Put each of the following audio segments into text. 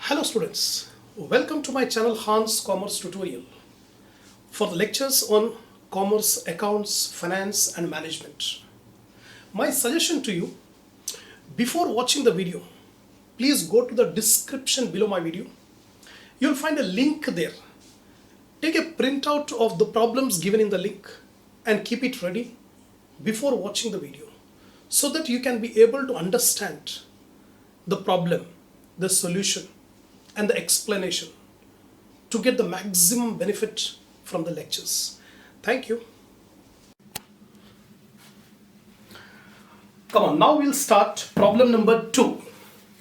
Hello students, welcome to my channel Hans Commerce Tutorial for the lectures on commerce, accounts, finance and management. My suggestion to you, before watching the video, please go to the description below my video. You'll find a link there. Take a printout of the problems given in the link and keep it ready before watching the video so that you can be able to understand the problem, the solution and the explanation to get the maximum benefit from the lectures. Thank you. Come on, now we'll start problem number 2.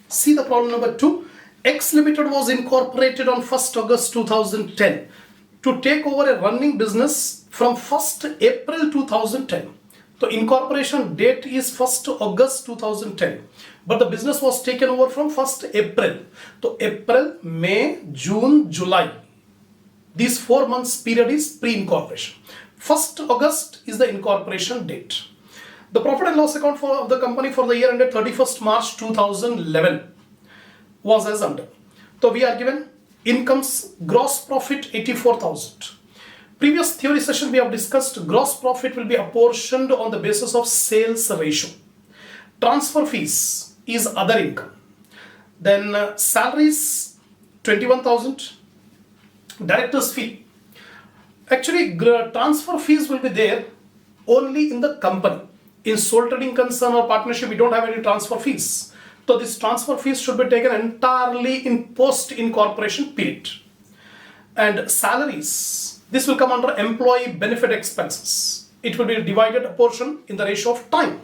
See the problem number 2. X Limited was incorporated on 1st August 2010 to take over a running business from 1st April 2010. The incorporation date is 1st August 2010. But the business was taken over from 1st April. So April, May, June, July. These 4 months period is pre-incorporation. 1st August is the incorporation date. The profit and loss account of the company for the year ended 31st March 2011 was as under. So we are given incomes, gross profit 84,000. Previous theory session we have discussed gross profit will be apportioned on the basis of sales ratio. Transfer fees is other income. Then salaries 21,000. Director's fee. Actually transfer fees will be there only in the company. In sole trading concern or partnership we don't have any transfer fees. So this transfer fees should be taken entirely in post incorporation period. And salaries, this will come under employee benefit expenses. It will be divided a portion in the ratio of time.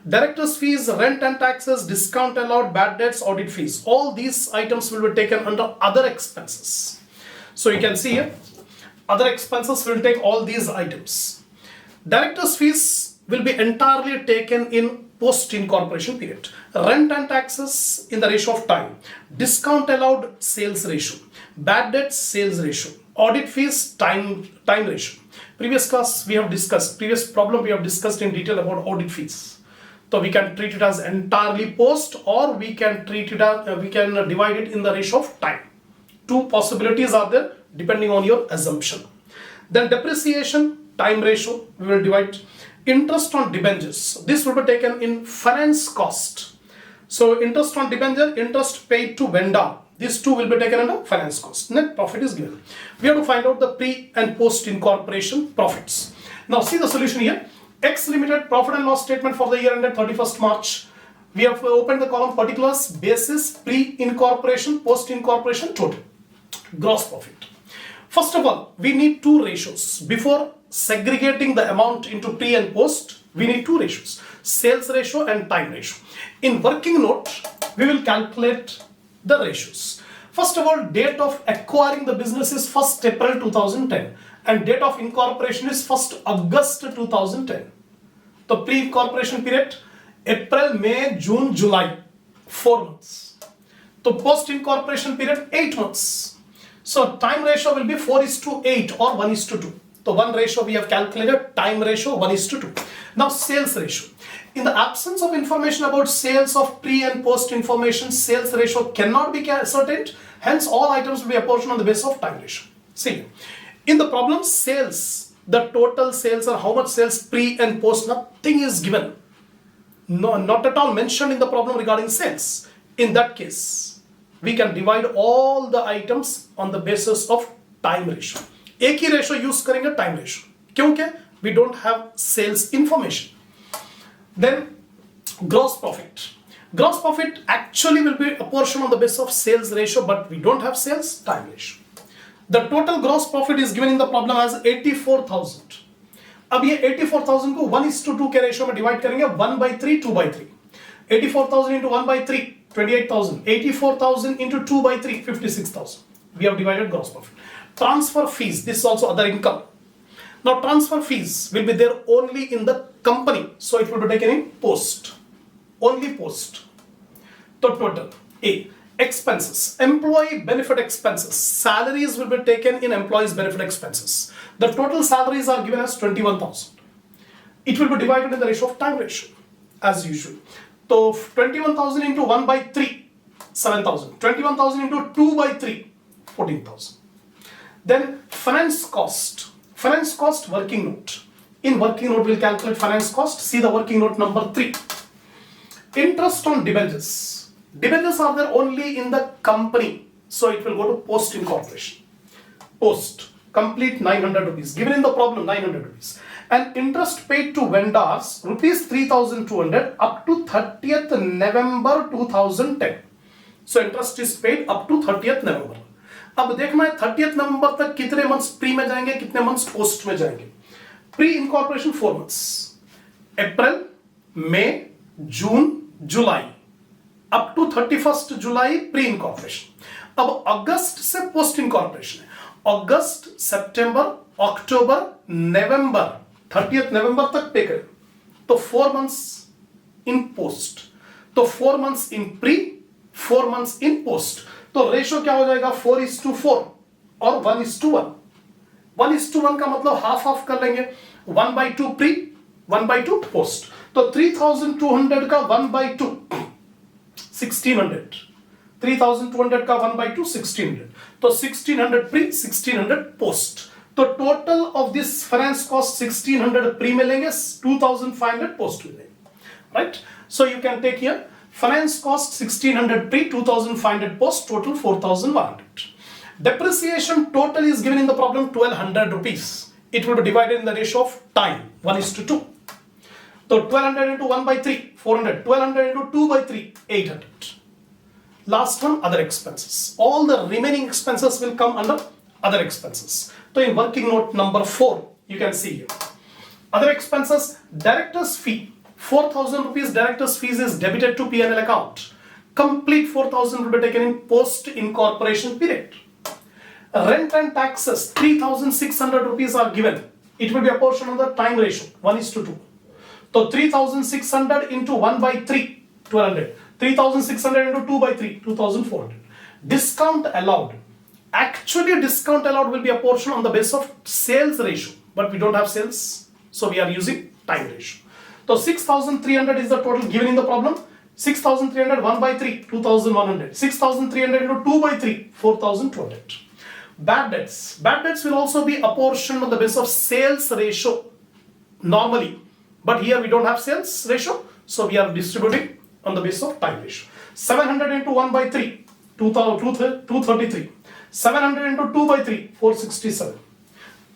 Director's fees, rent and taxes, discount allowed, bad debts, audit fees. All these items will be taken under other expenses. So you can see here, other expenses will take all these items. Director's fees will be entirely taken in post-incorporation period. Rent and taxes in the ratio of time. Discount allowed, sales ratio. Bad debts, sales ratio. Audit fees, time ratio. Previous problem we have discussed in detail about audit fees. So we can treat it as entirely post, or we can treat it as we can divide it in the ratio of time. Two possibilities are there depending on your assumption. Then depreciation, time ratio, we will divide. Interest on debentures, this will be taken in finance cost. So interest on debenture, interest paid to vendor, these two will be taken under finance cost. Net profit is given. We have to find out the pre and post incorporation profits. Now see the solution here. X Limited profit and loss statement for the year ended 31st March. We have opened the column particulars, basis, pre-incorporation, post-incorporation, total. Gross profit. First of all, we need two ratios. Before segregating the amount into pre and post, we need two ratios. Sales ratio and time ratio. In working note, we will calculate the ratios. First of all, date of acquiring the business is 1st April 2010 and date of incorporation is 1st August 2010. The pre-incorporation period, April, May, June, July, 4 months. The post-incorporation period, 8 months. So time ratio will be 4:8 or 1:2. So one ratio we have calculated, time ratio 1:2. Now sales ratio. In the absence of information about sales of pre and post information, sales ratio cannot be ascertained. Hence all items will be apportioned on the basis of time ratio. See, in the problem sales, the total sales or how much sales pre and post, nothing is given. No, not at all mentioned in the problem regarding sales. In that case, we can divide all the items on the basis of time ratio. एक ही ratio use करेंगे time ratio. क्योंकि we don't have sales information. Then gross profit. Gross profit actually will be apportioned on the basis of sales ratio, but we don't have sales, time ratio. The total gross profit is given in the problem as 84,000. अब ये 84,000 को 1:2 के ratio में divide करेंगे 1/3, 2/3. 84,000 into 1/3, 28,000. 84,000 into 2/3, 56,000. We have divided gross profit. Transfer fees, this is also other income. Now transfer fees will be there only in the company, so it will be taken in post. Only post. The total A. Expenses, employee benefit expenses, salaries will be taken in employees benefit expenses. The total salaries are given as 21,000. It will be divided in the ratio of time ratio as usual. So 21,000 into 1/3, 7,000. 21,000 into 2 by 3, 14,000. Then finance cost. Finance cost working note. In working note, we'll calculate finance cost. See the working note number 3. Interest on debentures. Debentures are there only in the company. So it will go to post incorporation. Post. Complete 900 rupees. Given in the problem, 900 rupees. And interest paid to vendors, rupees 3,200 up to 30th November 2010. So interest is paid up to 30th November. अब देखना है 30th नवंबर तक कितने months pre में जाएंगे, कितने months post में जाएंगे. Pre incorporation 4 months. April, May, June, July. Up to 31st July pre incorporation. अब अगस्त से पोस्ट इनकॉर्पोरेशन है. अगस्त, सितंबर, अक्टूबर, नवंबर, 30th नवंबर तक पे करें तो 4 months इन पोस्ट. तो 4 months इन प्री, 4 months इन पोस्ट. तो रेशो क्या हो जाएगा, 4:4 और 1:1. 1:1 का मतलब हाफ हाफ कर लेंगे. 1/2 प्री, 1/2 पोस्ट. तो 3,200 का 1/2 1600. 3,200 का 1/2 1600. तो 1600 प्री, 1600 पोस्ट. तो total of this finance cost 1600 pre में लेंगे, 2,500 पोस्ट में लेंगे. Right. So you can take here finance cost 1600 pre, 2,500 post, total 4,100. Depreciation total is given in the problem 1,200 rupees. It will be divided in the ratio of time 1:2. So 1,200 into 1/3 400. 1,200 into 2/3 800. Last one, other expenses. All the remaining expenses will come under other expenses. So in working note number 4, you can see here. Other expenses, director's fee. 4,000 rupees director's fees is debited to P&L account. Complete 4,000 will be taken in post incorporation period. Rent and taxes 3,600 rupees are given. It will be a portion of the time ratio 1:2. So 3,600 into 1/3 1,200. 3,600 into 2/3 2,400. Discount allowed. Actually discount allowed will be a portion on the basis of sales ratio, but we don't have sales, so we are using time ratio. So 6,300 is the total given in the problem. 6,300 1/3 2,100. 6,300 into 2/3 4,200. Bad debts. Bad debts will also be apportioned on the basis of sales ratio normally, but here we don't have sales ratio, so we are distributing on the basis of time ratio. 700 into 1/3 233. 700 into 2/3 467.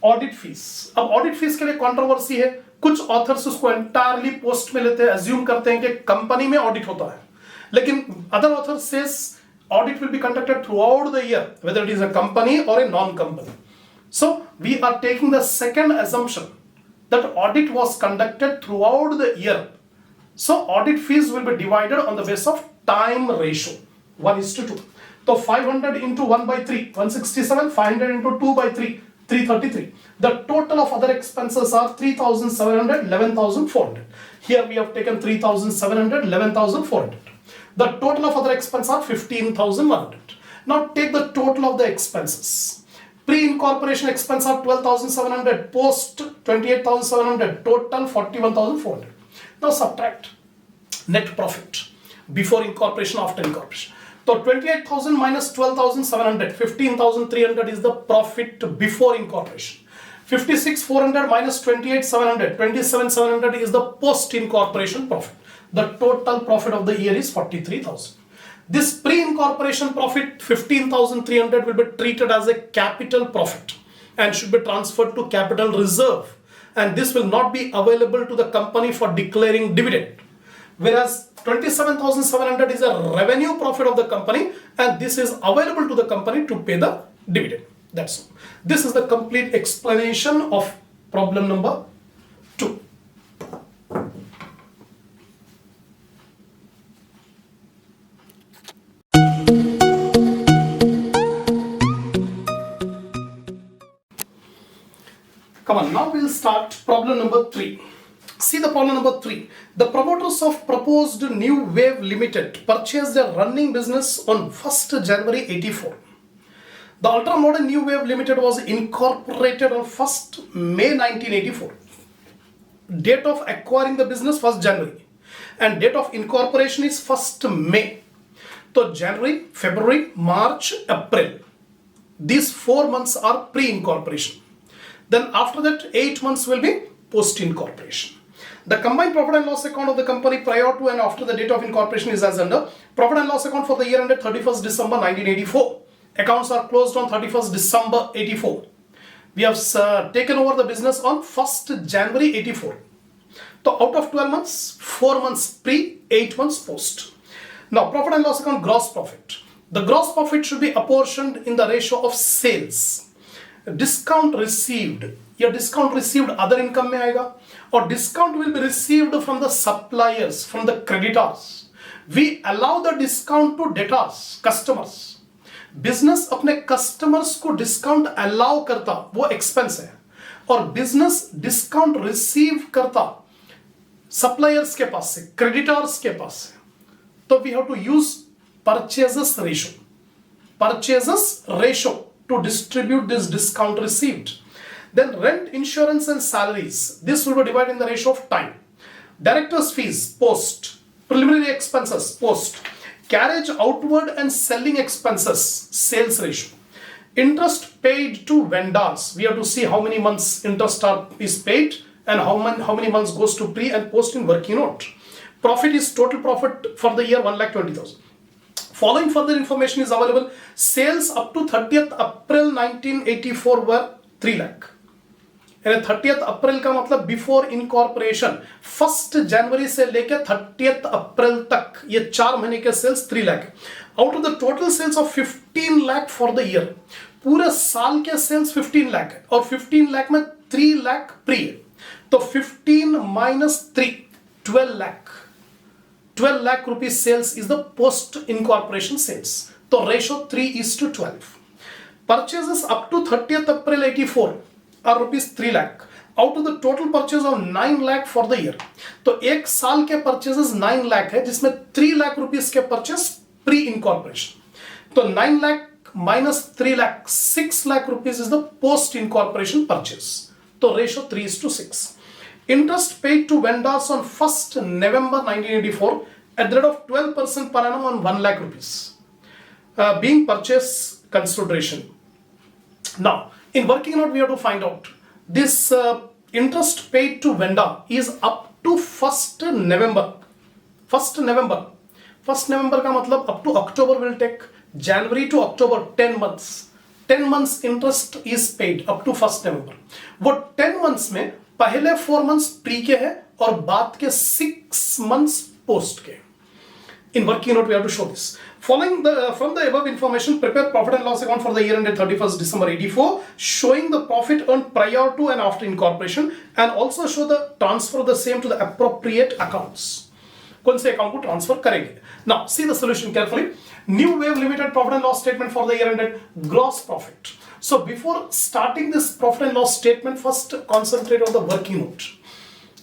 Audit fees. अब audit fees के लिए controversy है. कुछ authors उसको entirely post में लेते हैं, assume करते हैं कि कंपनी में ऑडिट होता है, लेकिन other authors says audit will be conducted throughout the year whether it is a company or a non company. So we are taking the second assumption that audit was conducted throughout the year. So audit fees will be divided on the basis of time ratio 1:2. So 500 into 1/3 167. 500 into 2/3 333. The total of other expenses are 3,700 11,400. Here we have taken 3,700 11,400. The total of other expenses are 15,100. Now take the total of the expenses. Pre-incorporation expense are 12,700. Post 28,700. Total 41,400. Now subtract net profit before incorporation, after incorporation. So 28,000 minus 12,700, 15,300 is the profit before incorporation. 56,400 minus 28,700, 27,700 is the post incorporation profit. The total profit of the year is 43,000. This pre-incorporation profit 15,300 will be treated as a capital profit and should be transferred to capital reserve, and this will not be available to the company for declaring dividend. Whereas 27,700 is a revenue profit of the company, and this is available to the company to pay the dividend. That's all. This is the complete explanation of problem number 2. Come on, now we'll start problem number 3. See the problem number 3. The promoters of proposed New Wave Limited purchased a running business on 1st January 84. The ultra modern New Wave Limited was incorporated on 1st May 1984. Date of acquiring the business 1st January and date of incorporation is 1st May. So January, February, March, April. These 4 months are pre-incorporation. Then after that 8 months will be post-incorporation. The combined profit and loss account of the company prior to and after the date of incorporation is as under. Profit and loss account for the year ended 31st December 1984. Accounts are closed on 31st December 84. We have taken over the business on 1st January 84. So out of 12 months, 4 months pre, 8 months post. Now profit and loss account gross profit. The gross profit should be apportioned in the ratio of sales. Discount received. या discount received other income में आएगा और discount will be received from the suppliers, from the creditors. We allow the discount to debtors, customers. Business अपने customers को discount allow करता, वो expense है. और business discount receive करता suppliers के पास से, creditors के पास से. तो we have to use purchases ratio. Purchases ratio to distribute this discount received. Then rent, insurance and salaries. This will be divided in the ratio of time. Directors' fees, post. Preliminary expenses, post. Carriage outward and selling expenses, sales ratio. Interest paid to vendors. We have to see how many months interest is paid and how many months goes to pre and post in working note. Profit is total profit for the year 1,20,000. Following further information is available. Sales up to 30th April 1984 were 3 lakh. यानी 30th अप्रैल का मतलब before incorporation 1st जनवरी से लेकर 30th अप्रैल तक ये 4 महीने के sales 3 lakh. Out of the total sales of 15 lakh for the year, पूरे साल के सेल्स 15 लाख है और 15 लाख में 3 लाख प्री है. तो 15 minus 3 12 lakh. 12 lakh rupees sales is the post incorporation sales. So ratio 3:12. Purchases up to 30th April 84 are rupees 3 lakh. Out of the total purchase of 9 lakh for the year. तो एक साल के purchases 9 lakh है जिसमें 3 lakh rupees के purchase pre incorporation. तो 9 lakh minus 3 lakh 6 lakh rupees is the post incorporation purchase. तो ratio 3:6. Interest paid to vendors on 1st November 1984 at the rate of 12% per annum on 1 lakh rupees. Being purchase consideration. Now, in working note, we have to find out this interest paid to vendor is up to 1st November. 1st November. 1st November का मतलब up to October will take January to October 10 months. 10 months interest is paid up to 1st November. वो 10 months में पहले 4 months pre के है और बाद के 6 months post के. In working note, we have to show this. Following from the above information, prepare profit and loss account for the year ended 31st December 84, showing the profit earned prior to and after incorporation, and also show the transfer of the same to the appropriate accounts. कौन से account को transfer करेंगे? Now, see the solution carefully. New Wave Limited profit and loss statement for the year ended gross profit. So before starting this profit and loss statement, first concentrate on the working note.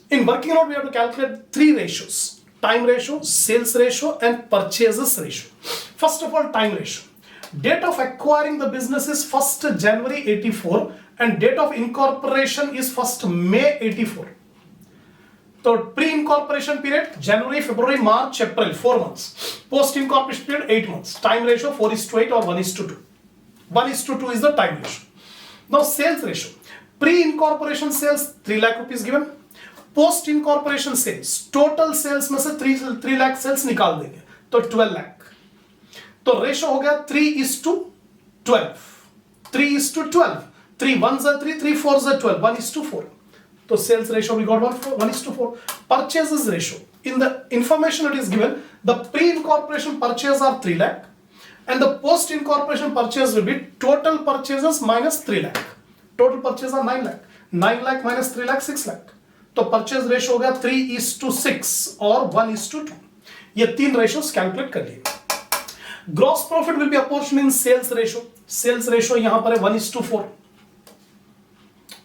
In working note, we have to calculate 3 ratios. Time ratio, sales ratio and purchases ratio. First of all, time ratio. Date of acquiring the business is 1st January 84 and date of incorporation is 1st May 84. So pre-incorporation period January, February, March, April, 4 months. Post-incorporation period 8 months. Time ratio 4:8 or 1:2. 1:2 is the time ratio. Now sales ratio. Pre-incorporation sales 3 lakh rupees given. Post incorporation sales, total sales में से 3 lakh sales निकाल देंगे तो 12 लाख. तो ratio हो गया 3:12. 3:12. 3 1s are 3, 3 4s are 12. 1:4. तो sales ratio we got 1:4. Purchases ratio. In the information it is given, the pre-incorporation purchase are 3 lakh and the post-incorporation purchase will be total purchases minus 3 lakh. Total purchases are 9 lakh. 9 lakh minus 3 lakh 6 lakh. तो purchase ratio हो गया 3:6 और 1:2. ये 3 ratios calculate कर लिए. Gross profit will be apportion in sales ratio. Sales ratio यहां पर है 1:4.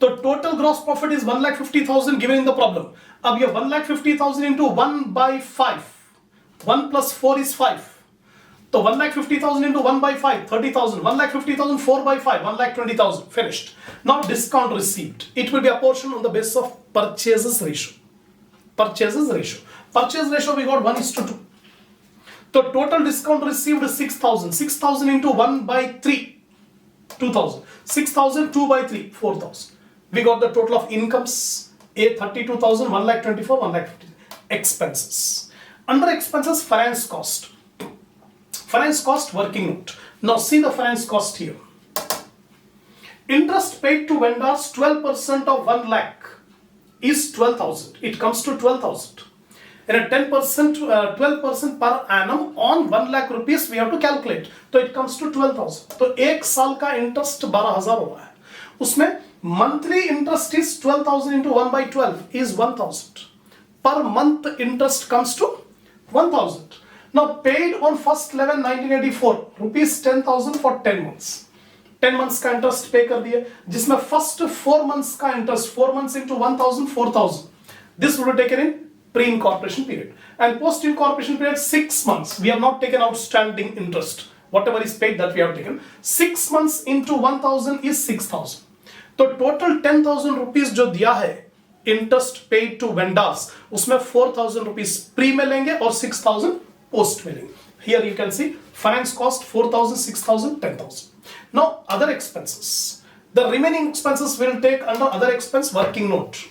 तो total gross profit is 1,50,000 given in the problem. अब ये 1,50,000 इंटू 1/5. 1 + 4 is 5. तो 1,50,000 into 1/5, 30,000. 1,50,000 4/5, 1,20,000. Finished. Now discount received. It will be apportioned on the basis of purchases ratio. Purchases ratio. Purchase ratio we got 1:2. So total discount received is 6,000. 6,000 into 1 by 3, 2,000. 6,000, 2 by 3, 4,000. We got the total of incomes, A 32,000, 1,24,000, 1,50,000. Expenses. Under expenses, finance cost. Finance cost, working note. Now see the finance cost here. Interest paid to vendors, 12% of 1 lakh is 12,000. It comes to 12,000. And a 10%, 12% per annum on 1 lakh rupees we have to calculate. So it comes to 12,000. So 1 साल का interest 12,000 हुआ है. उसमें monthly interest is 12,000 into 1 by 12 is 1,000. Per month interest comes to 1,000. Now paid on 1st 11 1984 rupees 10,000 for 10 months. 10 months का interest pay कर दिए, जिसमें first 4 months का interest 4 months into 1,000 4,000. This will be taken in pre-incorporation period, and post-incorporation period 6 months. We have not taken outstanding interest. Whatever is paid that we have taken. 6 months into 1,000 is 6,000. तो total 10,000 rupees जो दिया है interest paid to vendors, उसमें 4,000 rupees pre में लेंगे और 6,000 post में लेंगे. Here you can see finance cost 4,000, 6,000, 10,000. Now other expenses. The remaining expenses will take under other expense, working note.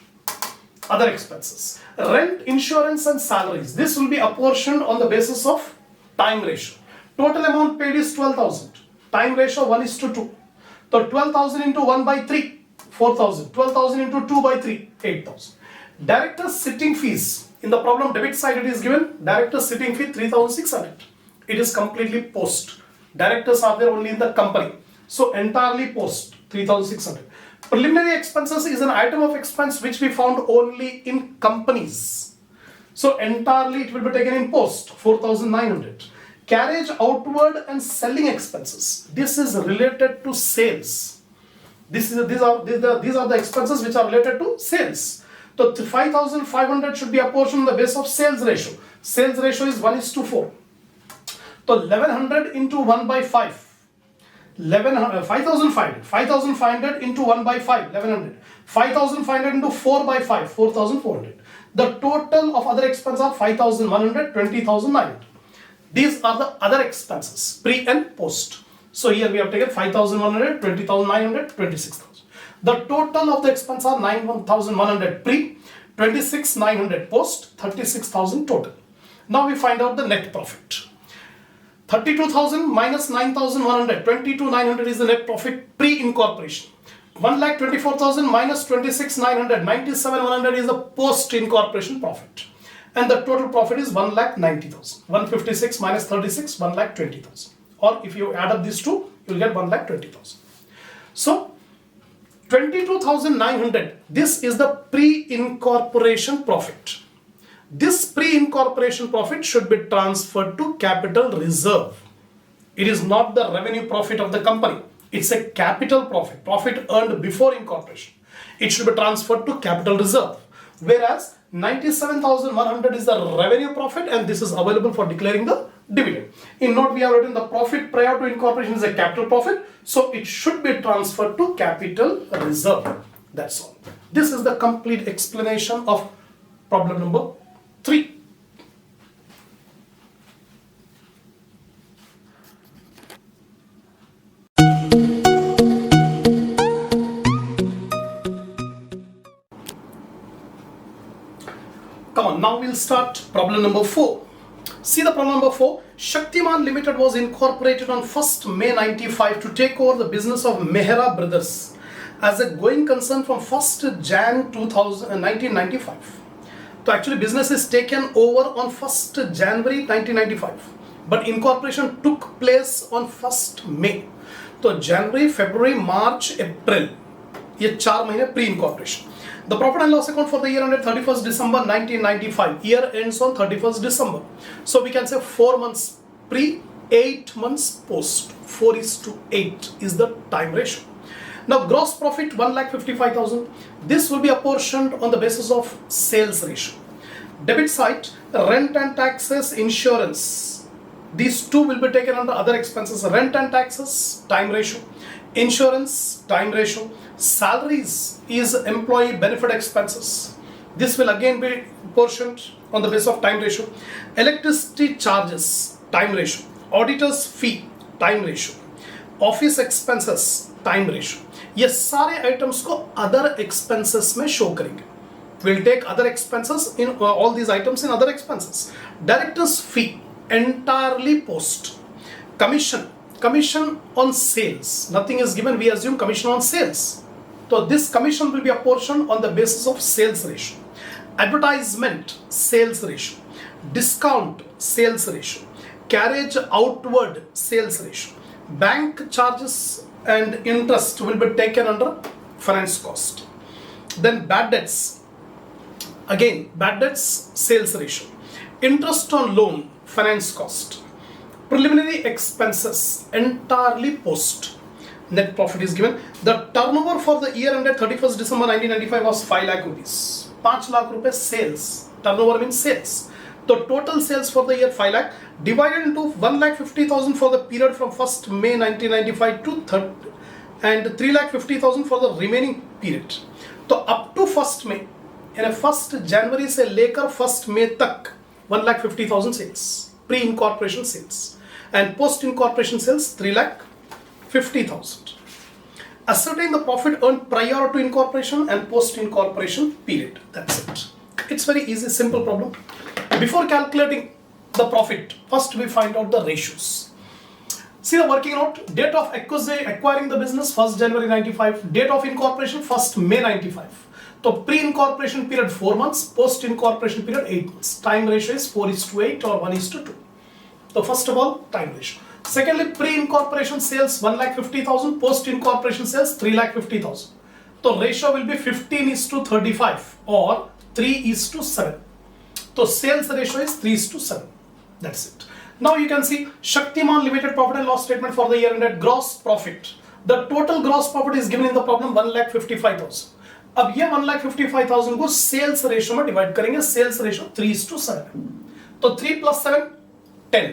Other expenses. Rent, insurance and salaries. This will be apportioned on the basis of time ratio. Total amount paid is 12,000. Time ratio 1:2. So 12,000 into 1 by 3, 4,000. 12,000 into 2 by 3, 8,000. Director's sitting fees. In the problem debit side it is given. Director's sitting fee 3,600. It is completely post. Directors are there only in the company. So entirely post 3,600. Preliminary expenses is an item of expense which we found only in companies. So entirely it will be taken in post 4,900. Carriage outward and selling expenses. This is related to sales. These are the expenses which are related to sales. So 5,500 should be apportioned on the basis of sales ratio. Sales ratio is 1:4. So 1,100 into 1 by 5. 5,500. 5,500 into 1 by 5, 1,100. 5,500 into 4 by 5, 4,400. The total of other expenses are 5,100, 20,900. These are the other expenses, pre and post. So here we have taken 5,100, 20,900, 26,000. The total of the expenses are 9,100 pre, 26,900 post, 36,000 total. Now we find out the net profit. 32,000 minus 9,100, 22,900 is the net profit pre-incorporation. 1,24,000 minus 26,900, 97,100 is the post-incorporation profit. And the total profit is 1,90,000. 156 minus 36, 1,20,000. Or if you add up these two, you will get 1,20,000. So 22,900, this is the pre-incorporation profit. This pre-incorporation profit should be transferred to capital reserve. It is not the revenue profit of the company. It's a capital profit, profit earned before incorporation. It should be transferred to capital reserve. Whereas 97,100 is the revenue profit and this is available for declaring the dividend. In note we have written the profit prior to incorporation is a capital profit. So it should be transferred to capital reserve. That's all. This is the complete explanation of problem number 3. Come on, now we'll start problem number 4. See the problem number 4. Shaktiman Limited was incorporated on 1st May 95 to take over the business of Mehra Brothers as a going concern from 1st Jan 1995. So actually business is taken over on 1st January 1995, but incorporation took place on 1st May. So January, February, March, April, ये 4 महीने pre-incorporation. The profit and loss account for the year ended 31st December 1995. Year ends on 31st December. So we can say 4 months pre, 8 months post. 4:8 is the time ratio. Now gross profit 1,55,000. This will be apportioned on the basis of sales ratio. Debit side, rent and taxes, insurance. These two will be taken under other expenses. Rent and taxes, time ratio. Insurance, time ratio. Salaries is employee benefit expenses. This will again be apportioned on the basis of time ratio. Electricity charges time ratio, auditors fee time ratio, office expenses time ratio, ये सारे items को other expenses में show करेंगे. We'll take other expenses in all these items in other expenses. Director's fee entirely post. Commission on sales. Nothing is given. We assume commission on sales. So this commission will be apportioned on the basis of sales ratio. Advertisement sales ratio. Discount sales ratio. Carriage outward sales ratio. Bank charges and interest will be taken under finance cost. Then bad debts. Again, bad debts sales ratio. Interest on loan finance cost. Preliminary expenses entirely post. Net profit is given. The turnover for the year ended 31st December 1995 was 5 lakh rupees. 5 lakh rupees sales. Turnover means sales. The total sales for the year 5 lakh divided into 1,50,000 for the period from 1st May 1995 to 3rd and 3,50,000 for the remaining period. So up to 1st May, यानी 1st जनवरी से लेकर 1st मई तक 1,50,000 sales, pre incorporation sales, and post incorporation sales 3,50,000. Ascertain the profit earned prior to incorporation and post incorporation period. That's it. It's very easy, simple problem. Before calculating the profit, first we find out the ratios. See the working note. Date of acquiring the business 1st January 95. Date of incorporation 1st May 95. So pre-incorporation period 4 months, post-incorporation period 8 months. Time ratio is 4:8 or 1:2. So first of all, time ratio. Secondly, pre-incorporation sales 1,50,000, post-incorporation sales 3,50,000. So ratio will be 15:35 or 3:7. So sales ratio is 3:7. That's it. Now you can see Shaktiman Limited profit and loss statement for the year ended. Gross profit. The total gross profit is given in the problem 1,55,000. अब ये 1,55,000 को sales ratio में divide करेंगे. Sales ratio 3:7. तो 3 + 7 10.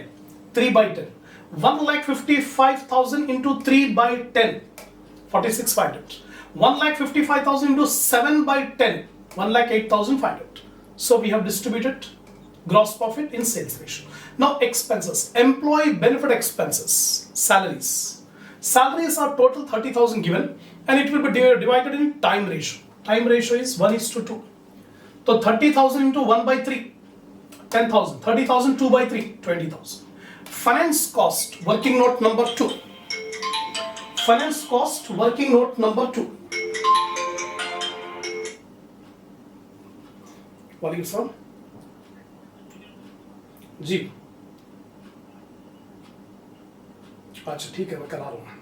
3/10. 1,55,000 into 3/10 46,500. 1,55,000 into 7/10 1,08,500. So we have distributed gross profit in sales ratio. Now expenses. Employee benefit expenses. Salaries. Salaries are total 30,000 given and it will be divided in time ratio. Time ratio is 1:2. So 30,000 into 1/3, 10,000. 30,000 2/3, 20,000. Finance cost, working note number 2. Finance cost, working note number 2. वालेकुम सलाम जी. अच्छा ठीक है, मैं करा रहा हूँ.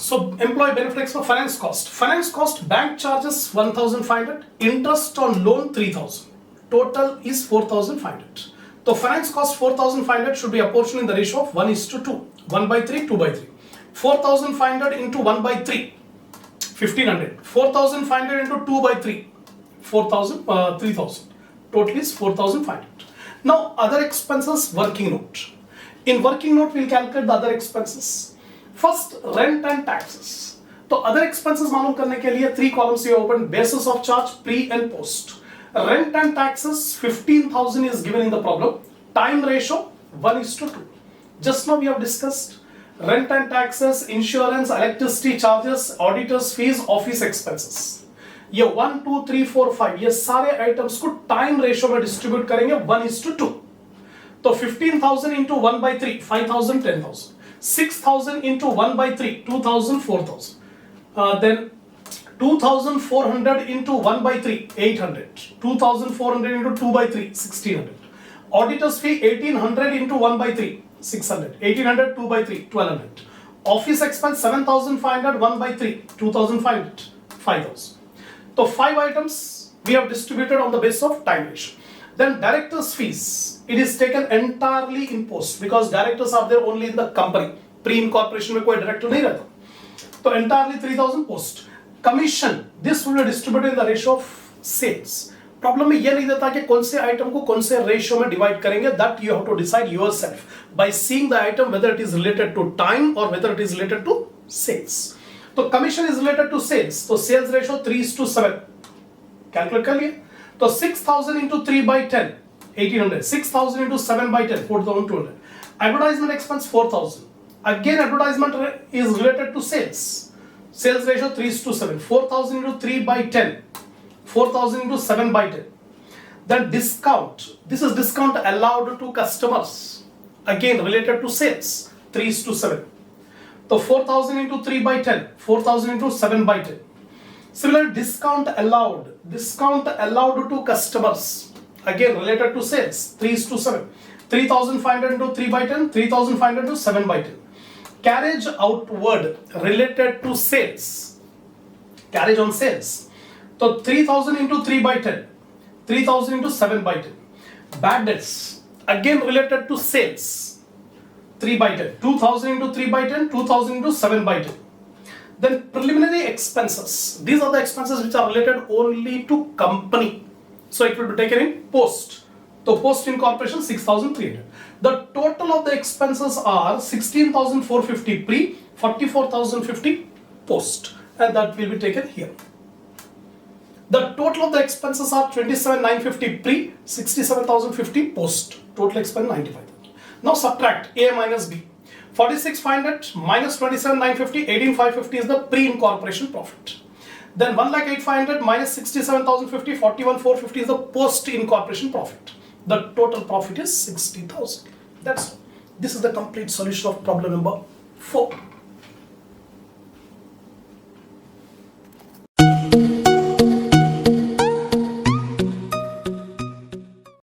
So employee benefits for finance cost. Finance cost, bank charges 1,500, interest on loan 3,000. Total is 4,500. So finance cost 4,500 should be apportioned in the ratio of 1:2. 1/3, 2/3. 4,500 into 1/3, 1,500. 4,500 into 2/3, 3,000. Total is 4,500. Now other expenses, working note. In working note we'll calculate the other expenses. First, rent and taxes. तो other expenses मालूम करने के लिए 3 columns here open. Basis of charge, pre and post. Rent and taxes 15,000 is given in the problem. Time ratio 1:2. Just now we have discussed rent and taxes, insurance, electricity charges, auditors fees, office expenses. ये 1, 2, 3, 4, 5 ये सारे items को time ratio में distribute करेंगे 1:2. तो 15,000 into 1/3, 5,000, 10,000. 6,000 into 1/3, 2,000, 4,000. Then 2,400 into 1/3, 800. 2,400 into 2/3, 1,600. Auditor's fee 1,800 into 1/3, 600. 1,800, 2/3, 1,200. Office expense 7,500, 1/3, 2,500, 5,000. So 5 items we have distributed on the basis of time ratio. Then directors fees. It is taken entirely in post because directors are there only in the company. Pre-incorporation में कोई director नहीं रहता. तो entirely 3,000 post. Commission. This will be distributed in the ratio of sales. Problem में ये नहीं देता कि कौन से item को कौन से ratio में divide करेंगे. That you have to decide yourself by seeing the item whether it is related to time or whether it is related to sales. तो commission is related to sales. तो sales ratio 3:7. Calculate कर लिए तो 6000 into 3 by 10 1800, 6000 into 7 by 10 4200. Advertisement expense 4000. Again advertisement is related to sales. Sales ratio 3:7. 4000 into 3 by 10 4000 into 7 by 10. Then discount. This is discount allowed to customers. Again related to sales 3:7. So 4000 into 3 by 10 4000 into 7 by 10. Similar discount allowed to customers. Again related to sales 3:7. 3500 into 3 by 10 3500 into 7 by 10. Carriage outward related to sales. Carriage on sales. So 3000 into 3 by 10 3000 into 7 by 10. Bad debts again related to sales 3 by 10 2000 into 3 by 10 2000 into 7 by 10. Then preliminary expenses. These are the expenses which are related only to company. So it will be taken in post. So post incorporation 6300. The total of the expenses are 16,450 pre, 44,050 post, and that will be taken here. The total of the expenses are 27,950 pre, 67,050 post. Total expense 95. Now subtract A minus B. 46,500 minus 27,950, 18,550 is the pre-incorporation profit. Then 1,08,500 minus 67,050, 41,450 is the post-incorporation profit. The total profit is 60,000. That's all. This is the complete solution of problem number 4.